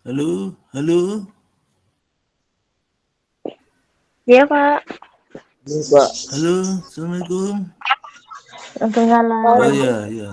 Halo, halo. Iya Pak, Ini Pak. Halo, Assalamualaikum. Oh Waalaikumsalam. ya, ya.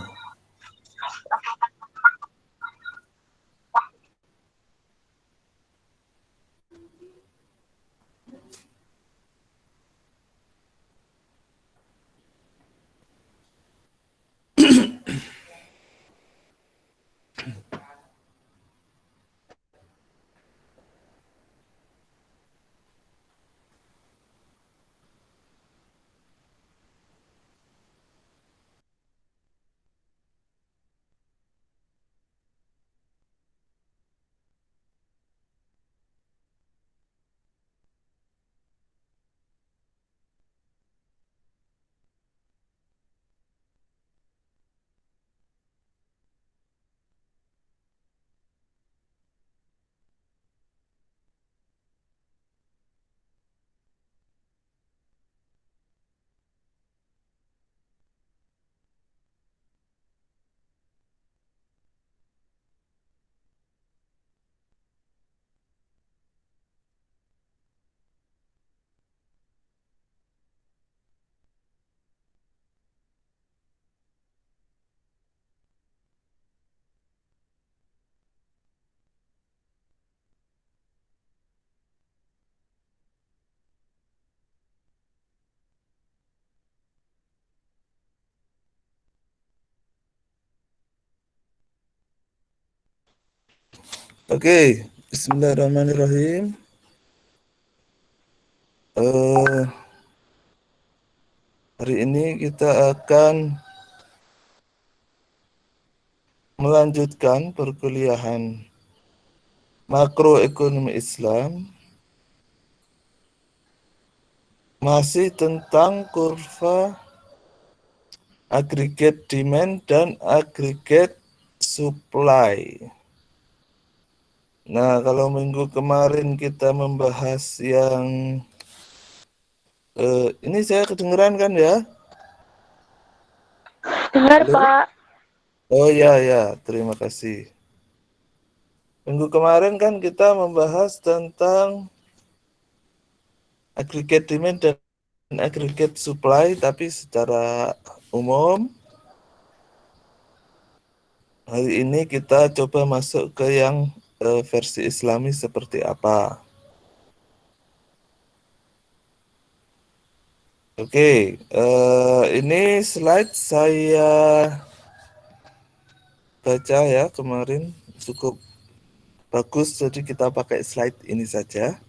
Oke, Bismillahirrahmanirrahim. Hari ini kita akan melanjutkan perkuliahan makroekonomi Islam, masih tentang kurva aggregate demand dan aggregate supply. Nah, kalau minggu kemarin kita membahas yang ini saya kedengeran kan ya? Dengar Halo? Pak. Oh ya, ya, terima kasih. Minggu kemarin kan kita membahas tentang aggregate demand dan aggregate supply, tapi secara umum. Hari ini kita coba masuk ke yang versi Islami seperti apa. Oke, ini slide saya baca ya kemarin, cukup bagus, jadi kita pakai slide ini saja.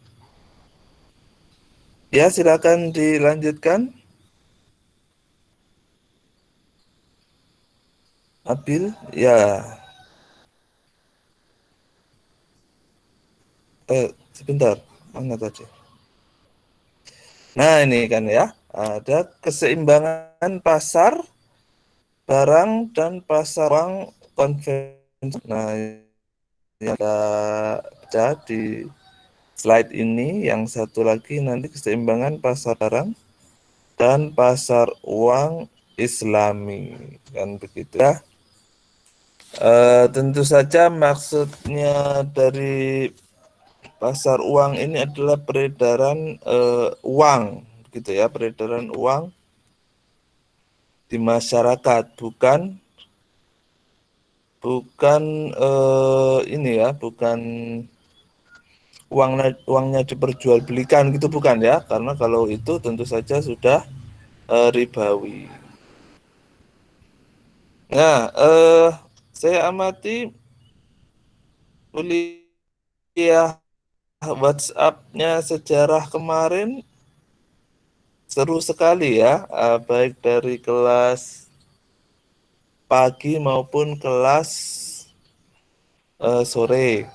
Ya, silakan dilanjutkan. Abil, ya. Sebentar, mana tadi? Nah, ini kan ya, ada keseimbangan pasar barang dan pasar uang konvensional. Nah, yang kita baca di slide ini, yang satu lagi nanti keseimbangan pasar barang dan pasar uang Islami, kan begitu ya. Tentu saja maksudnya dari pasar uang ini adalah peredaran uang, gitu ya, peredaran uang di masyarakat, bukan ini ya, bukan uangnya diperjualbelikan gitu, bukan ya, karena kalau itu tentu saja sudah ribawi. Nah, saya amati kuliah WhatsApp-nya sejarah kemarin seru sekali ya, baik dari kelas pagi maupun kelas sore.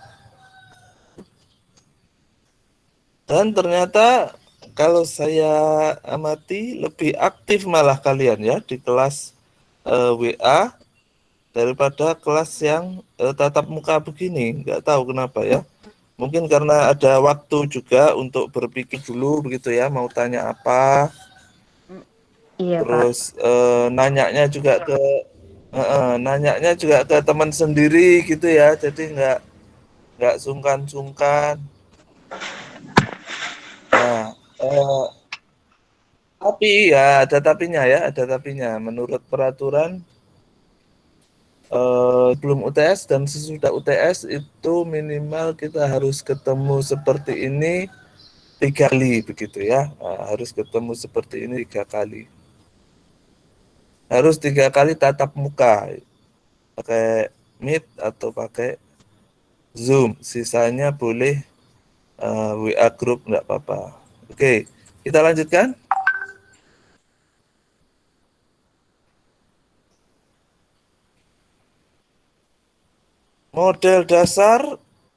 Dan ternyata kalau saya amati lebih aktif malah kalian ya di kelas WA daripada kelas yang tatap muka begini. Nggak tahu kenapa ya. Mungkin karena ada waktu juga untuk berpikir dulu begitu ya, mau tanya apa. Iya Pak. Terus nanyanya juga ke teman sendiri gitu ya. Jadi nggak sungkan-sungkan. Nah, tapi ya ada tapinya ya, ada tapinya. Menurut peraturan sebelum UTS dan sesudah UTS itu minimal kita harus ketemu seperti ini 3 kali begitu ya. Nah, harus ketemu seperti ini 3 kali. Harus 3 kali tatap muka, pakai Meet atau pakai Zoom. Sisanya boleh WA grup nggak apa-apa. Oke, kita lanjutkan. Model dasar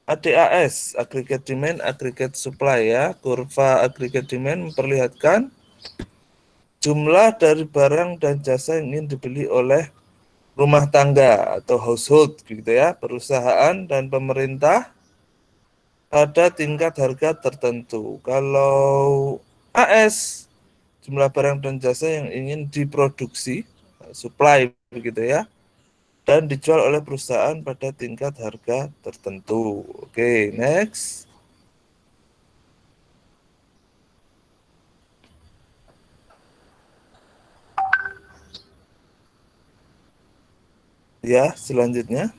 ADAS, Aggregate Demand, Aggregate Supply ya. Kurva Aggregate Demand memperlihatkan jumlah dari barang dan jasa yang ingin dibeli oleh rumah tangga atau household gitu ya, perusahaan dan pemerintah pada tingkat harga tertentu. Kalau AS, jumlah barang dan jasa yang ingin diproduksi, supply begitu ya, dan dijual oleh perusahaan pada tingkat harga tertentu. Oke, next. Ya, selanjutnya.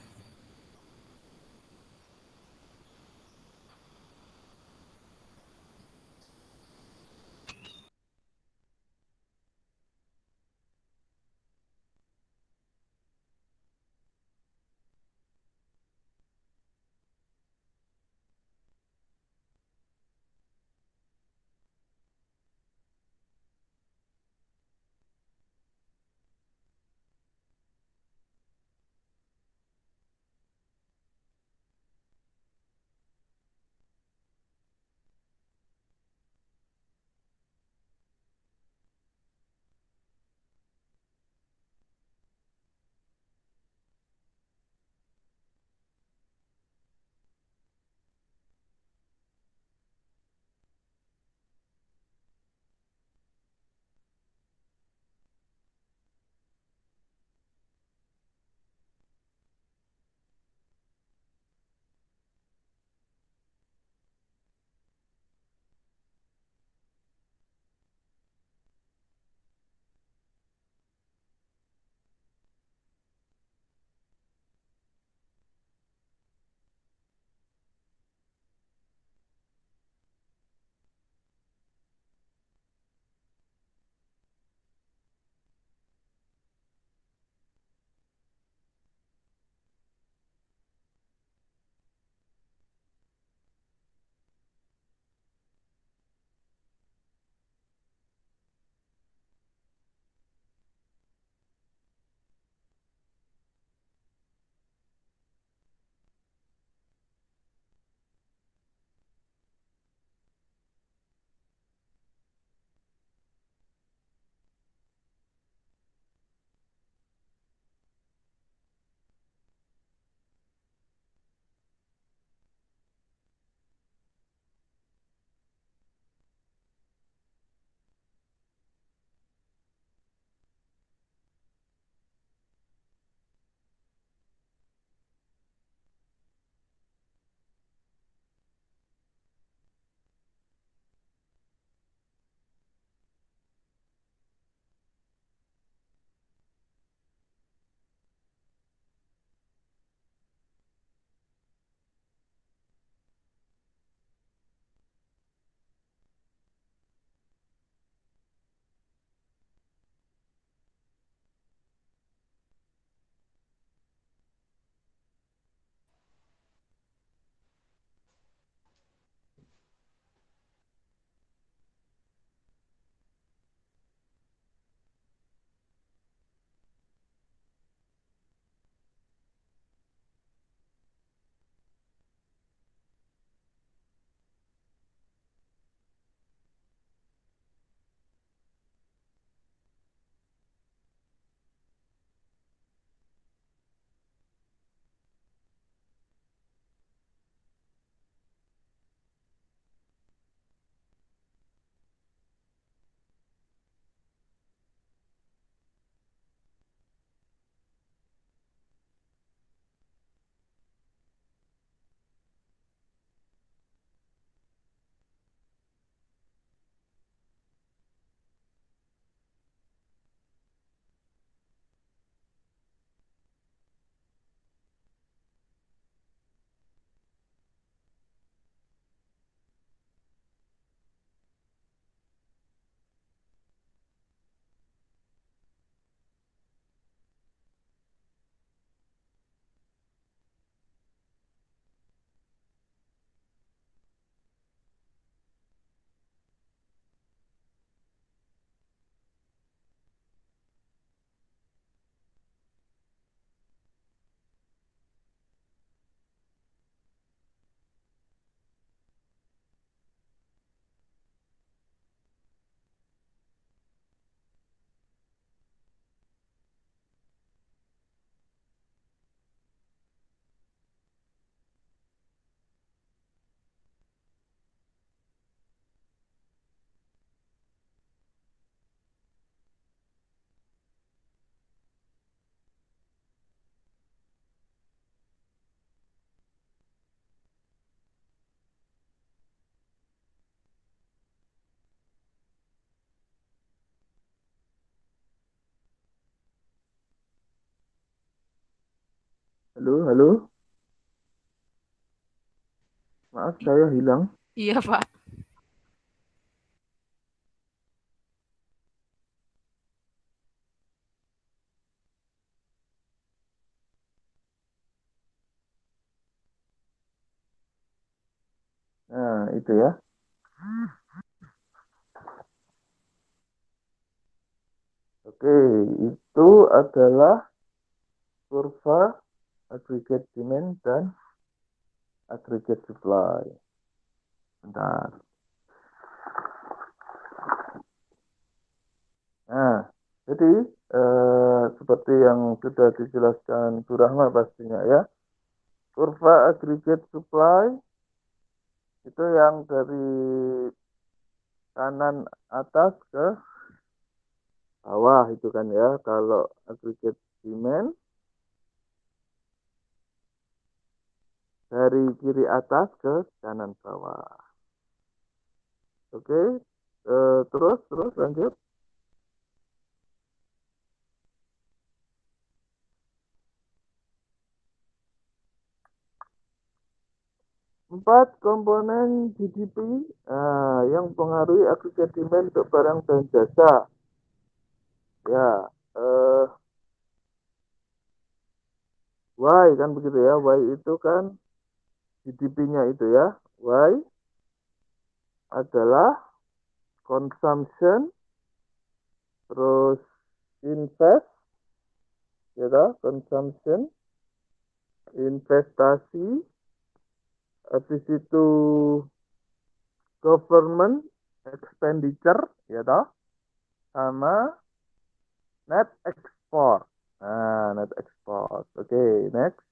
Halo, halo. Maaf, saya hilang. Iya, Pak. Nah, itu ya. Oke, itu adalah kurva aggregate demand dan aggregate supply. Bentar. Nah, jadi seperti yang sudah dijelaskan Bu Rahma pastinya ya, kurva aggregate supply itu yang dari kanan atas ke bawah itu kan ya. Kalau aggregate demand dari kiri atas ke kanan bawah. Oke, terus lanjut. Empat komponen GDP yang mempengaruhi aggregate demand untuk barang dan jasa. Ya, Y kan begitu ya. Y itu kan GDP-nya itu ya. Y adalah consumption, terus invest, ya, consumption, investasi, habis itu government expenditure, ya toh, sama net export. Nah, net export. Oke, next.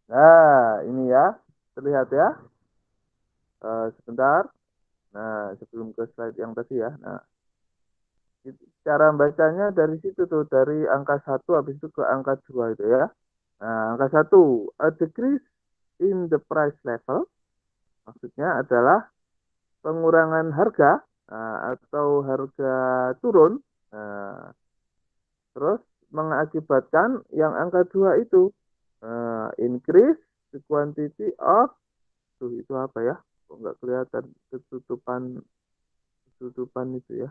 Nah, ini ya, terlihat ya. Sebentar. Nah, sebelum ke slide yang tadi ya. Nah, cara bacanya dari situ tuh, dari angka 1 habis itu ke angka 2 itu ya. Nah, angka 1, a decrease in the price level, maksudnya adalah pengurangan harga atau harga turun. Nah, terus mengakibatkan yang angka 2 itu increase the quantity of, tuh itu apa ya? Kok nggak kelihatan ketutupan itu ya.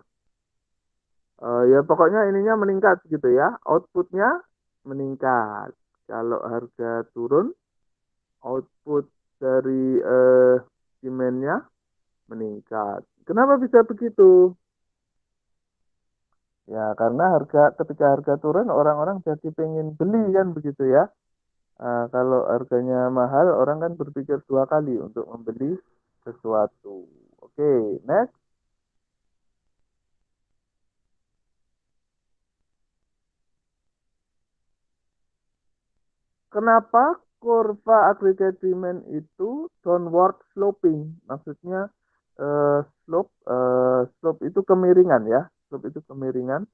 Ya pokoknya ininya meningkat gitu ya. Outputnya meningkat. Kalau harga turun, output dari demand-nya meningkat. Kenapa bisa begitu? Ya karena ketika harga turun orang-orang jadi pengen beli kan begitu ya. Kalau harganya mahal orang kan berpikir dua kali untuk membeli sesuatu. Oke, next. Kenapa kurva aggregate demand itu downward sloping? Maksudnya slope itu kemiringan ya. Slope itu kemiringan.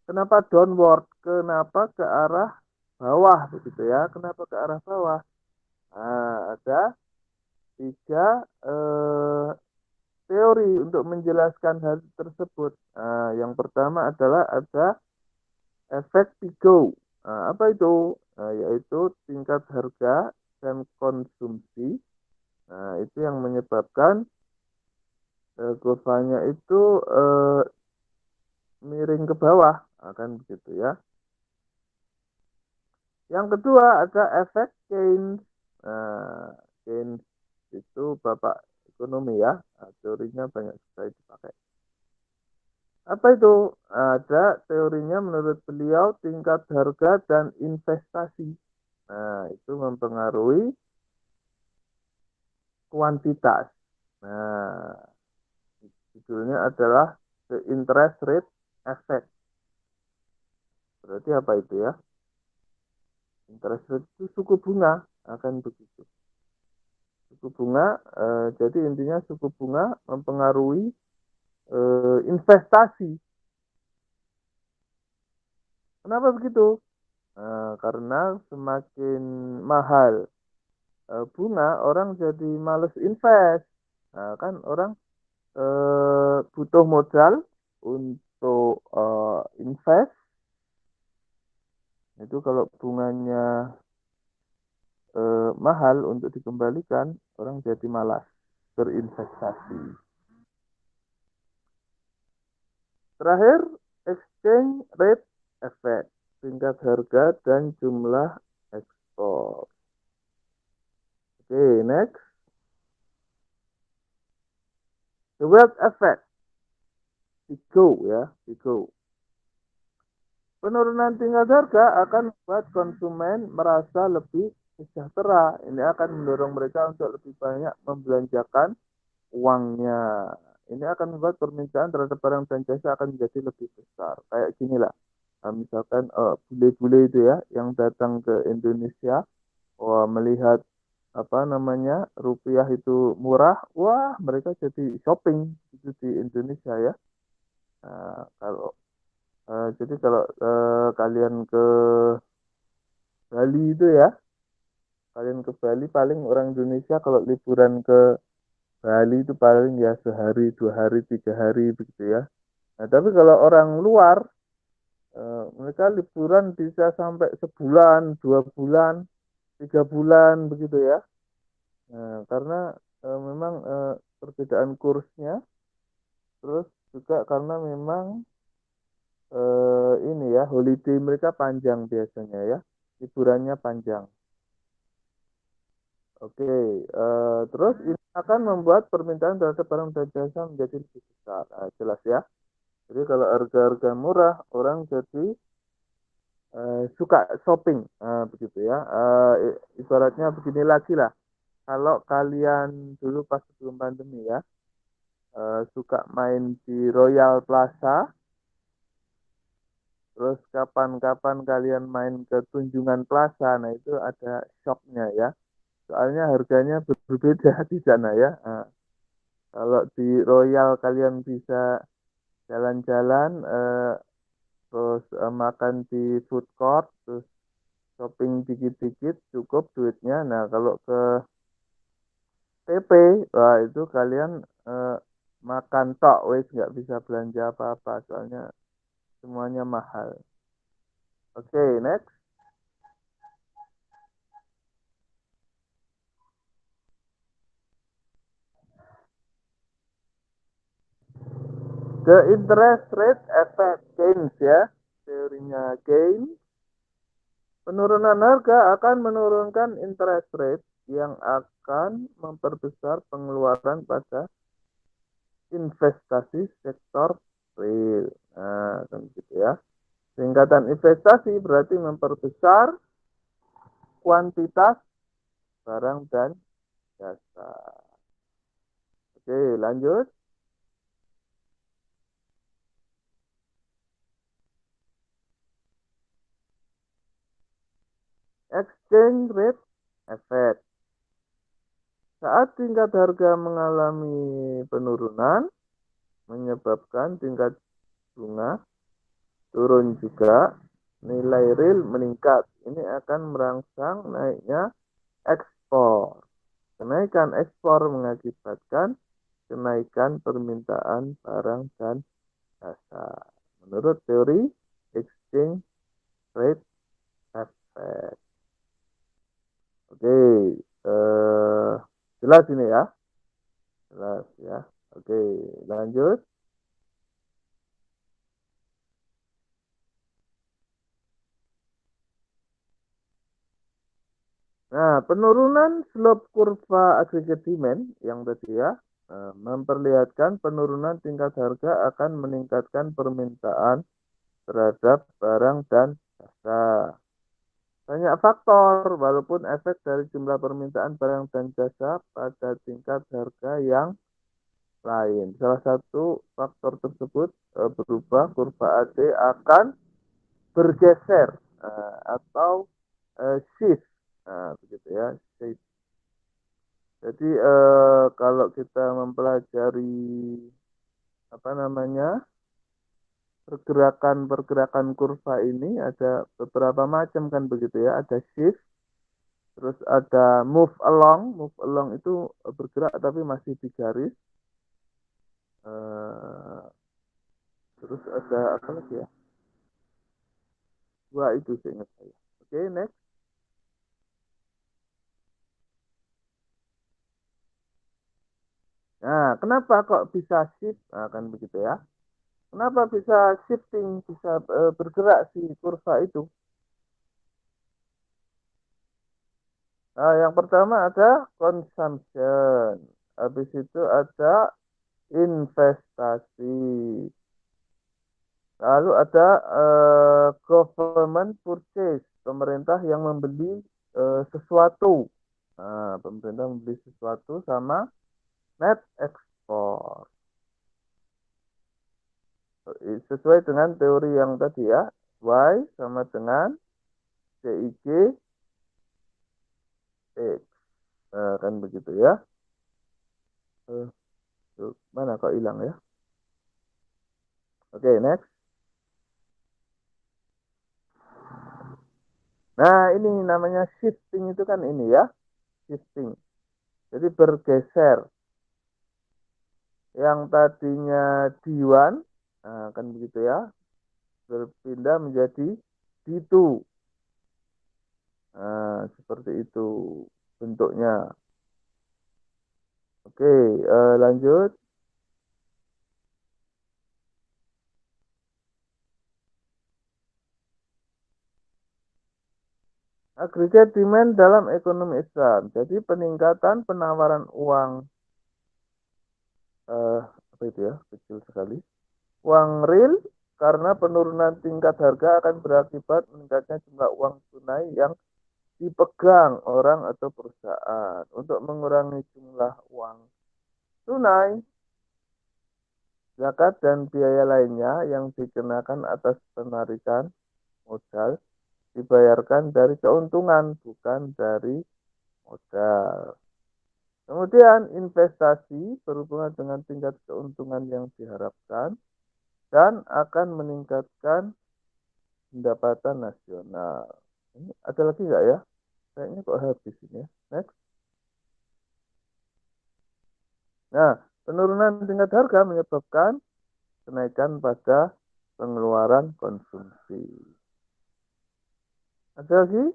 Kenapa downward? Kenapa ke arah bawah begitu ya? Kenapa ke arah bawah? Nah, ada tiga teori untuk menjelaskan hal tersebut. Yang pertama adalah ada efek Pico. Apa itu? Yaitu tingkat harga dan konsumsi. Nah, itu yang menyebabkan kurvanya itu miring ke bawah, akan begitu ya. Yang kedua ada efek Keynes. Keynes itu bapak ekonomi ya. Teorinya banyak sekali dipakai. Apa itu? Ada teorinya menurut beliau tingkat harga dan investasi. Nah, itu mempengaruhi kuantitas. Nah, judulnya adalah the interest rate effect. Berarti apa itu ya? Interest rate itu suku bunga, akan begitu. Suku bunga, jadi intinya suku bunga mempengaruhi investasi. Kenapa begitu? Karena semakin mahal bunga, orang jadi males invest. Nah, kan orang butuh modal untuk invest. Itu kalau bunganya mahal untuk dikembalikan, orang jadi malas berinvestasi. Terakhir, exchange rate effect, tingkat harga dan jumlah ekspor. Oke, next. The wealth effect, Tigo ya, Tigo. Penurunan tingkat harga akan membuat konsumen merasa lebih sejahtera. Ini akan mendorong mereka untuk lebih banyak membelanjakan uangnya. Ini akan membuat permintaan terhadap barang dan jasa akan menjadi lebih besar. Kayak gini lah. Nah, misalkan bule-bule itu ya yang datang ke Indonesia, melihat apa namanya rupiah itu murah, wah mereka jadi shopping itu di Indonesia ya. Nah, jadi kalau kalian ke Bali itu ya, kalian ke Bali paling orang Indonesia kalau liburan ke Bali itu paling ya sehari, 2 hari, 3 hari begitu ya. Nah, tapi kalau orang luar, mereka liburan bisa sampai sebulan, 2 bulan, 3 bulan begitu ya. Nah, karena memang perbedaan kursnya, terus juga karena memang ini ya holiday mereka panjang biasanya ya, liburannya panjang. Oke, terus ini akan membuat permintaan terhadap barang dan jasa menjadi lebih besar. Nah, jelas ya. Jadi kalau harga-harga murah, orang jadi suka shopping, begitu ya. Ibaratnya begini lagi lah. Kalau kalian dulu pas sebelum pandemi ya, suka main di Royal Plaza, terus kapan-kapan kalian main ke Tunjungan Plaza, nah itu ada shopnya ya. Soalnya harganya berbeda di sana ya. Nah, kalau di Royal kalian bisa jalan-jalan, terus makan di food court, terus shopping dikit-dikit cukup duitnya. Nah, kalau ke PP, wah itu kalian eh, makan tok, wes nggak bisa belanja apa-apa, soalnya semuanya mahal. Oke, next. The interest rate effect Keynes ya, teorinya Keynes. Penurunan harga akan menurunkan interest rate yang akan memperbesar pengeluaran pada investasi sektor real. Nah, kan gitu ya. Peningkatan investasi berarti memperbesar kuantitas barang dan jasa. Oke, lanjut. Exchange rate effect. Saat tingkat harga mengalami penurunan, menyebabkan tingkat bunga turun juga, nilai real meningkat. Ini akan merangsang naiknya ekspor. Kenaikan ekspor mengakibatkan kenaikan permintaan barang dan jasa. Menurut teori exchange rate effect. Oke, jelas ini ya, jelas ya. Oke, lanjut. Nah, penurunan slope kurva aggregate demand yang tadi ya, memperlihatkan penurunan tingkat harga akan meningkatkan permintaan terhadap barang dan jasa. Banyak faktor, walaupun efek dari jumlah permintaan barang dan jasa pada tingkat harga yang lain. Salah satu faktor tersebut berubah kurva AD akan bergeser atau shift, begitu ya, shift. Jadi kalau kita mempelajari apa namanya pergerakan kurva ini ada beberapa macam kan begitu ya. Ada shift, Terus ada move along. Move along itu bergerak tapi masih di garis. Eh, terus ada apa lagi ya? Dua itu seingat saya. Oke, next. Nah, kenapa kok bisa shift? Nah, kan begitu ya. Kenapa bisa shifting, bisa bergerak si kurva itu? Nah, yang pertama ada consumption. Habis itu ada investasi. Lalu ada government purchase, pemerintah yang membeli sesuatu. Nah, pemerintah membeli sesuatu sama net export. Sesuai dengan teori yang tadi ya, Y sama dengan CIG X. Nah, kan begitu ya. Eh, mana kok hilang ya? Oke, next. Nah, ini namanya shifting itu kan ini ya, shifting. Jadi bergeser. Yang tadinya D1, nah, kan begitu ya, berpindah menjadi D2. Nah, seperti itu bentuknya. Oke, lanjut. Aggregate demand dalam ekonomi Islam. Jadi peningkatan penawaran uang, apa itu ya, kecil sekali. Uang real karena penurunan tingkat harga akan berakibat meningkatnya jumlah uang tunai yang dipegang orang atau perusahaan. Untuk mengurangi jumlah uang tunai, zakat dan biaya lainnya yang dikenakan atas penarikan modal dibayarkan dari keuntungan, bukan dari modal. Kemudian investasi berhubungan dengan tingkat keuntungan yang diharapkan dan akan meningkatkan pendapatan nasional. Ini ada lagi nggak ya? Kayaknya kok habis ini ya. Next. Nah, penurunan tingkat harga menyebabkan kenaikan pada pengeluaran konsumsi. Ada lagi?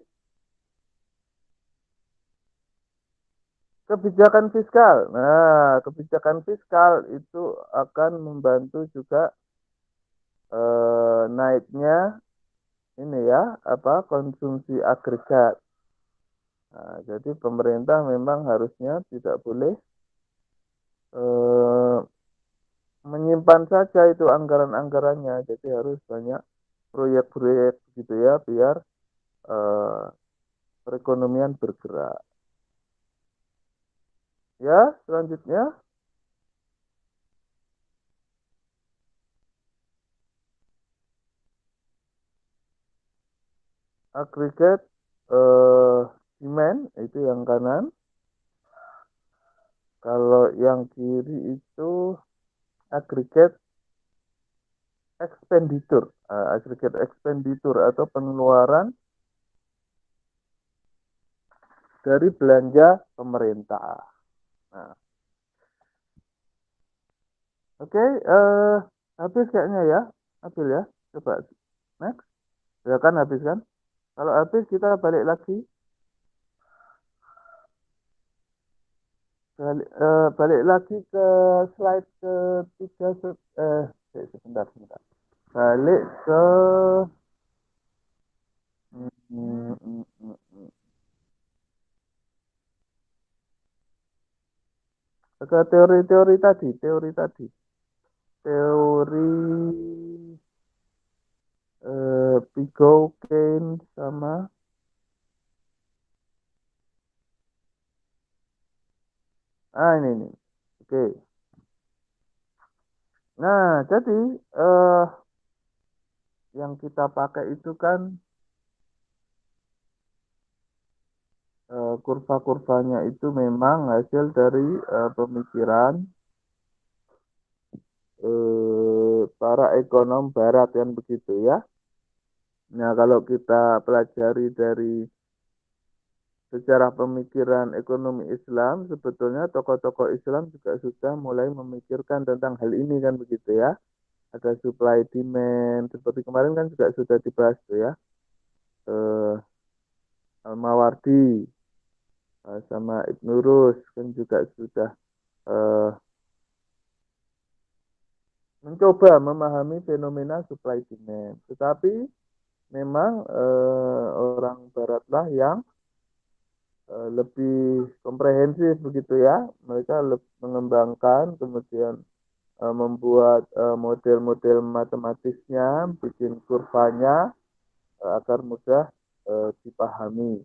Kebijakan fiskal. Nah, kebijakan fiskal itu akan membantu juga naiknya ini ya, apa konsumsi agregat. Nah, jadi pemerintah memang harusnya tidak boleh eh, menyimpan saja itu anggaran-anggarannya. Jadi harus banyak proyek-proyek gitu ya, biar eh, perekonomian bergerak. Ya, selanjutnya agregat eh, demand itu yang kanan. Kalau yang kiri itu agregat expenditure, agregat expenditure atau pengeluaran dari belanja pemerintah. Nah, oke, habis kayaknya ya, habis ya. Coba next, ya kan habis kan? Kalau habis kita balik lagi, balik lagi ke slide ketiga. Sebentar, sebentar. Balik ke mm, mm, mm, mm, mm. Ke teori-teori tadi, teori Pico, Kane sama ini nih. Oke. Nah, jadi yang kita pakai itu kan kurva-kurvanya itu memang hasil dari pemikiran para ekonom barat kan begitu ya. Nah, kalau kita pelajari dari sejarah pemikiran ekonomi Islam, sebetulnya tokoh-tokoh Islam juga sudah mulai memikirkan tentang hal ini kan begitu ya. Ada supply demand, seperti kemarin kan juga sudah dibahas tuh ya. Eh, Al-Mawardi sama Ibnu Rus kan juga sudah eh, mencoba memahami fenomena supply demand. Tetapi memang orang Baratlah yang lebih komprehensif begitu ya. Mereka mengembangkan, kemudian membuat model-model matematisnya, bikin kurvanya agar mudah dipahami.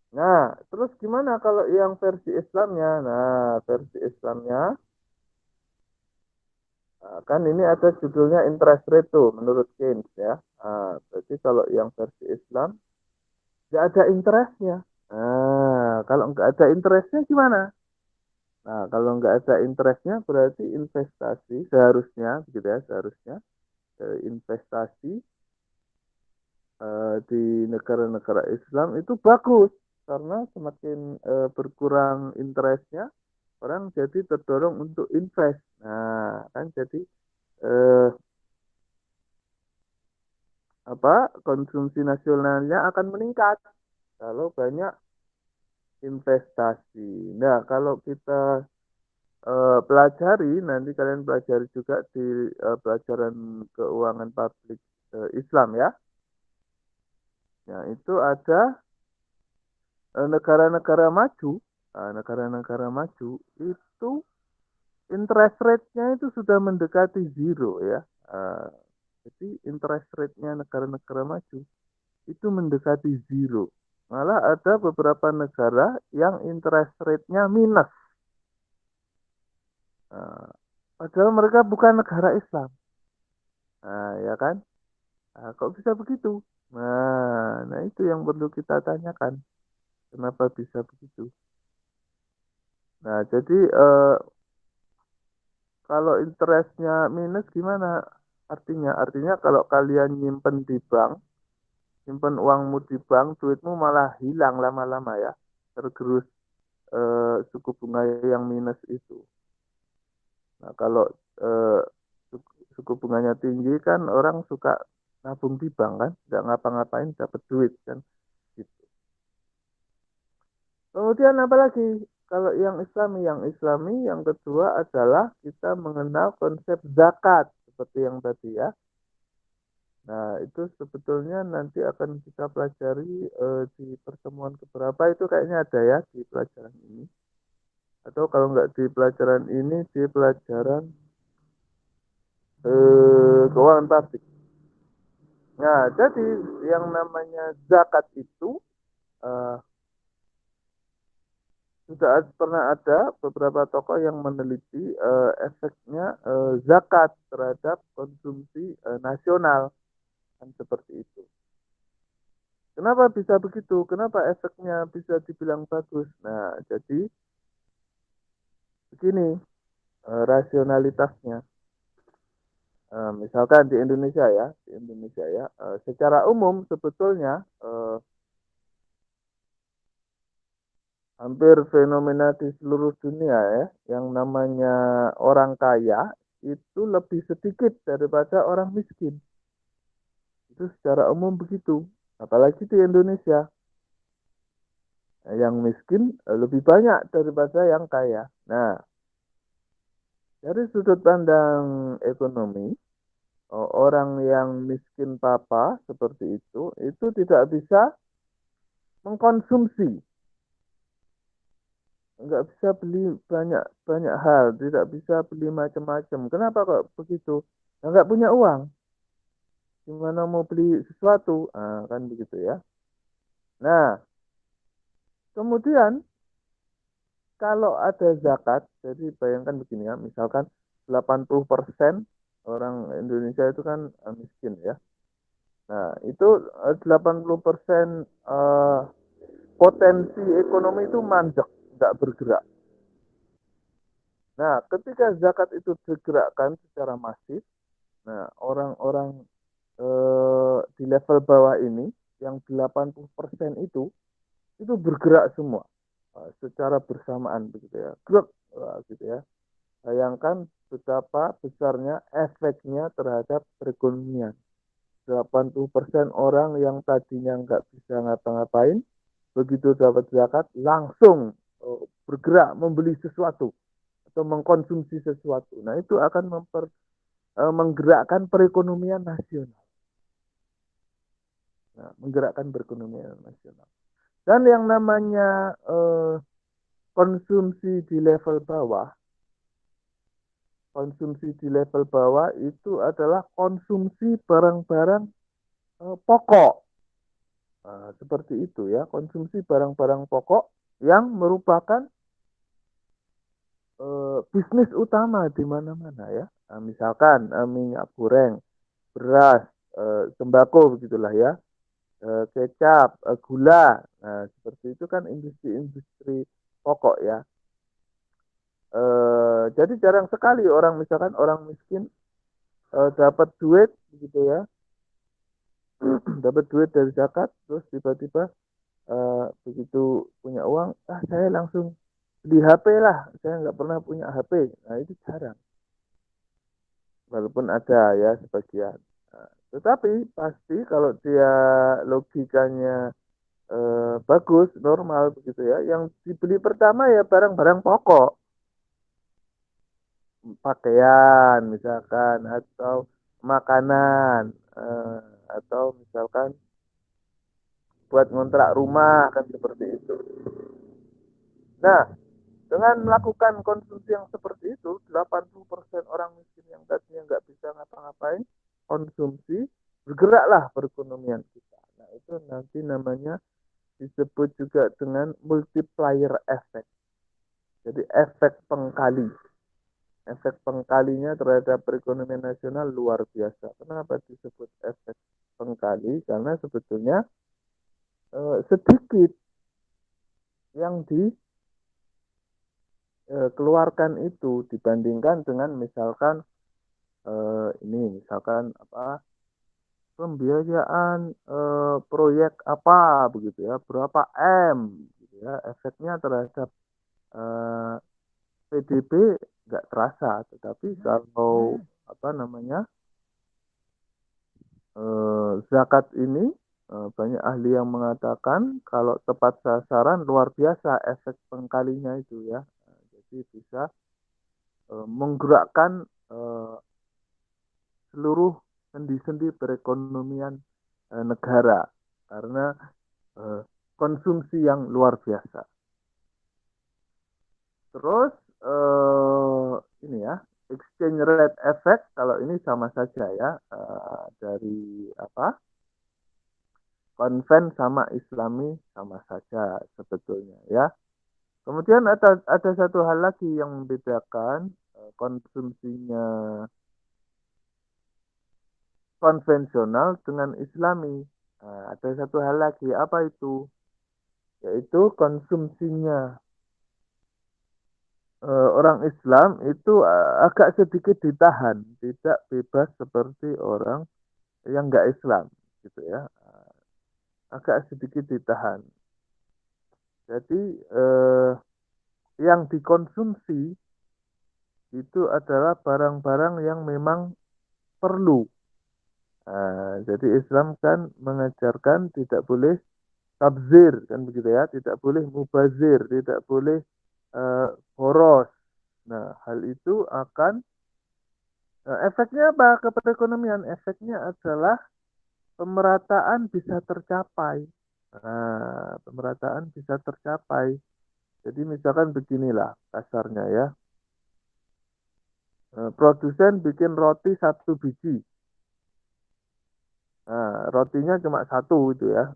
Nah, terus gimana kalau yang versi Islamnya? Nah, versi Islamnya kan ini ada judulnya interest rate tuh menurut Keynes ya. Berarti kalau yang versi Islam nggak ada interestnya. Nah, kalau nggak ada interestnya gimana? Nah, kalau nggak ada interestnya berarti investasi seharusnya, gitu ya, seharusnya investasi di negara-negara Islam itu bagus karena semakin berkurang interestnya, orang jadi terdorong untuk invest. Nah, kan jadi eh, konsumsi nasionalnya akan meningkat kalau banyak investasi. Nah, kalau kita pelajari, nanti kalian pelajari juga di pelajaran keuangan publik Islam ya. Nah, itu ada negara-negara maju. Nah, negara-negara maju itu interest rate-nya itu sudah mendekati zero ya. Jadi interest rate-nya negara-negara maju itu mendekati zero. Malah ada beberapa negara yang interest rate-nya minus. Nah, padahal mereka bukan negara Islam. Nah, ya kan? Nah, kok bisa begitu? Nah, itu yang perlu kita tanyakan. Kenapa bisa begitu? Nah, jadi kalau interestnya minus gimana? Artinya kalau kalian nyimpen di bank, simpen uangmu di bank, duitmu malah hilang lama-lama ya, tergerus suku bunga yang minus itu. Nah, kalau eh, suku bunganya tinggi kan orang suka nabung di bank kan, nggak ngapa-ngapain dapat duit kan. Gitu. Kemudian apa lagi? Kalau yang Islami yang kedua adalah kita mengenal konsep zakat seperti yang tadi ya. Nah, itu sebetulnya nanti akan kita pelajari di pertemuan keberapa itu kayaknya ada ya di pelajaran ini. Atau kalau nggak di pelajaran ini, di pelajaran keuangan publik. Nah, jadi yang namanya zakat itu eh, sudah pernah ada beberapa tokoh yang meneliti efeknya zakat terhadap konsumsi nasional kan seperti itu. Kenapa bisa begitu? Kenapa efeknya bisa dibilang bagus? Nah, jadi begini rasionalitasnya. Misalkan di Indonesia ya, secara umum sebetulnya hampir fenomena di seluruh dunia ya, yang namanya orang kaya itu lebih sedikit daripada orang miskin. Itu secara umum begitu. Apalagi di Indonesia, yang miskin lebih banyak daripada yang kaya. Nah, dari sudut pandang ekonomi, orang yang miskin papa seperti itu tidak bisa mengkonsumsi, nggak bisa beli banyak banyak hal, tidak bisa beli macam-macam. Kenapa kok begitu? Nggak punya uang, gimana mau beli sesuatu? Kan begitu ya. Nah, kemudian kalau ada zakat, jadi bayangkan begini ya, misalkan 80% orang Indonesia itu kan miskin ya. Nah, itu 80% potensi ekonomi itu mandek, nggak bergerak. Nah, ketika zakat itu digerakkan secara masif, nah orang-orang di level bawah ini yang 80% itu bergerak semua secara bersamaan begitu ya. Gerak gitu ya. Bayangkan betapa besarnya efeknya terhadap perekonomian. 80% orang yang tadinya nggak bisa ngapa-ngapain, begitu dapat zakat langsung bergerak membeli sesuatu atau mengkonsumsi sesuatu. Nah, itu akan menggerakkan perekonomian nasional. Nah, menggerakkan perekonomian nasional. Dan yang namanya konsumsi di level bawah, konsumsi di level bawah itu adalah konsumsi barang-barang pokok. Nah, seperti itu ya, konsumsi barang-barang pokok yang merupakan bisnis utama di mana-mana ya. Nah, misalkan minyak goreng, beras, sembako begitulah ya, kecap, gula. Nah, seperti itu kan industri-industri pokok ya. Jadi jarang sekali orang misalkan orang miskin dapat duit gitu ya, dapat duit dari zakat, terus tiba-tiba begitu punya uang, saya langsung beli HP lah, saya nggak pernah punya HP. Nah, itu jarang, walaupun ada ya sebagian. Nah, tetapi pasti kalau dia logikanya bagus, normal begitu ya, yang dibeli pertama ya barang-barang pokok, pakaian misalkan, atau makanan, atau misalkan buat ngontrak rumah kan seperti itu. Nah, dengan melakukan konsumsi yang seperti itu, 80% orang miskin yang tadinya nggak bisa ngapa-ngapain, konsumsi, bergeraklah perekonomian kita. Nah, itu nanti namanya disebut juga dengan multiplier effect. Jadi efek pengkali. Efek pengkalinya terhadap perekonomian nasional luar biasa. Kenapa disebut efek pengkali? Karena sebetulnya sedikit yang dikeluarkan itu dibandingkan dengan misalkan ini misalkan apa pembiayaan proyek apa begitu ya, berapa M gitu ya, efeknya terhadap PDB nggak terasa, tetapi kalau apa namanya zakat ini banyak ahli yang mengatakan kalau tepat sasaran luar biasa efek pengkalinya itu ya. Jadi bisa menggerakkan seluruh sendi-sendi perekonomian negara karena konsumsi yang luar biasa. Terus ini ya, exchange rate effect kalau ini sama saja ya, dari apa konven sama islami sama saja sebetulnya ya. Kemudian ada satu hal lagi yang membedakan konsumsinya konvensional dengan islami. Nah, ada satu hal lagi, apa itu? Yaitu konsumsinya orang Islam itu agak sedikit ditahan, tidak bebas seperti orang yang nggak Islam, gitu ya. Agak sedikit ditahan. Jadi yang dikonsumsi itu adalah barang-barang yang memang perlu. Jadi Islam kan mengajarkan tidak boleh tabzir, kan begitu ya, tidak boleh mubazir, tidak boleh boros. Nah, hal itu akan efeknya apa ke perekonomian? Efeknya adalah pemerataan bisa tercapai. Nah, pemerataan bisa tercapai. Jadi misalkan beginilah kasarnya ya. Produsen bikin roti 1 biji. Nah, rotinya cuma 1 itu ya.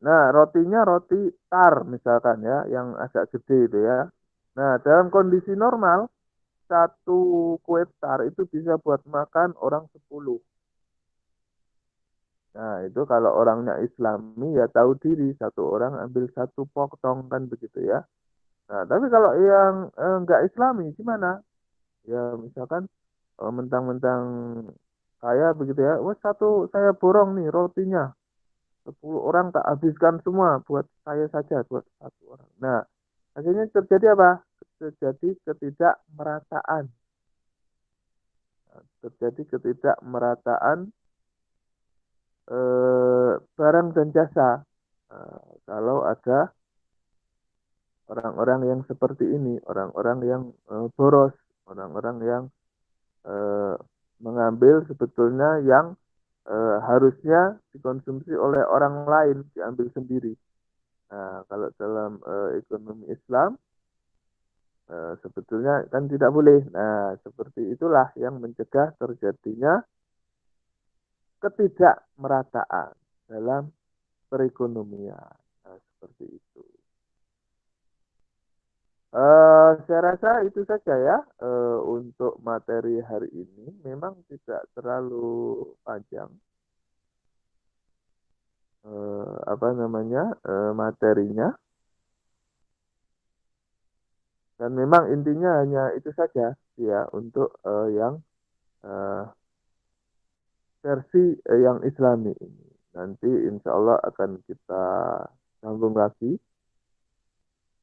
Nah, rotinya roti tar misalkan ya, yang agak gede itu ya. Nah, dalam kondisi normal, 1 kue tar itu bisa buat makan orang 10. Nah, itu kalau orangnya Islami ya tahu diri, 1 orang ambil 1 potong kan begitu ya. Nah, tapi kalau yang nggak Islami gimana? Ya misalkan mentang-mentang saya begitu ya, wah saya borong nih rotinya. 10 orang tak habiskan semua buat saya saja, buat satu orang. Nah, akhirnya terjadi apa? Terjadi ketidakmerataan. Terjadi ketidakmerataan barang dan jasa. Kalau ada orang-orang yang seperti ini, orang-orang yang boros, orang-orang yang mengambil sebetulnya yang harusnya dikonsumsi oleh orang lain, diambil sendiri. Nah, kalau dalam ekonomi Islam sebetulnya kan tidak boleh. Nah, seperti itulah yang mencegah terjadinya ketidakmerataan dalam perekonomian. Nah, seperti itu. Saya rasa itu saja ya untuk materi hari ini. Memang tidak terlalu panjang materinya, dan memang intinya hanya itu saja ya untuk yang versi yang Islami ini. Nanti insya Allah akan kita sambung lagi.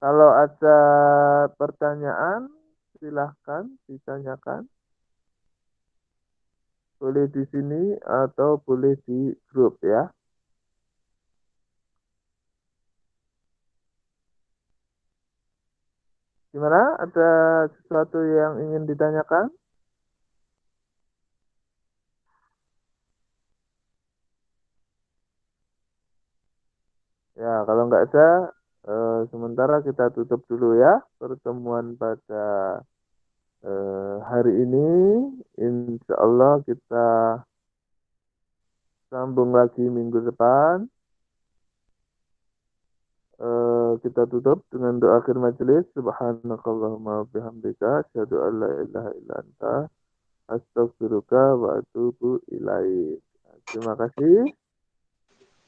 Kalau ada pertanyaan, silahkan ditanyakan. Boleh di sini atau boleh di grup ya. Gimana? Ada sesuatu yang ingin ditanyakan? Ya, kalau nggak ada, sementara kita tutup dulu ya pertemuan pada hari ini. Insya Allah kita sambung lagi minggu depan. Kita tutup dengan doa akhir majelis. Subhanakallahumma bihamdika asyhadu an la ilaha illa anta astaghfiruka wa atubu ilaik. Terima kasih.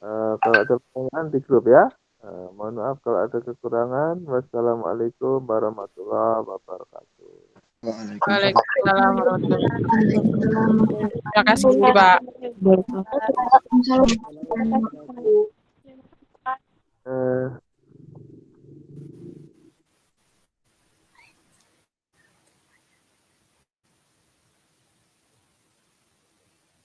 Kalau ada pertanyaan di grup ya. Mohon maaf kalau ada kekurangan. Wassalamualaikum warahmatullahi wabarakatuh. Waalaikumsalam warahmatullahi wabarakatuh. Terima kasih, Pak. Waalaikumsalam.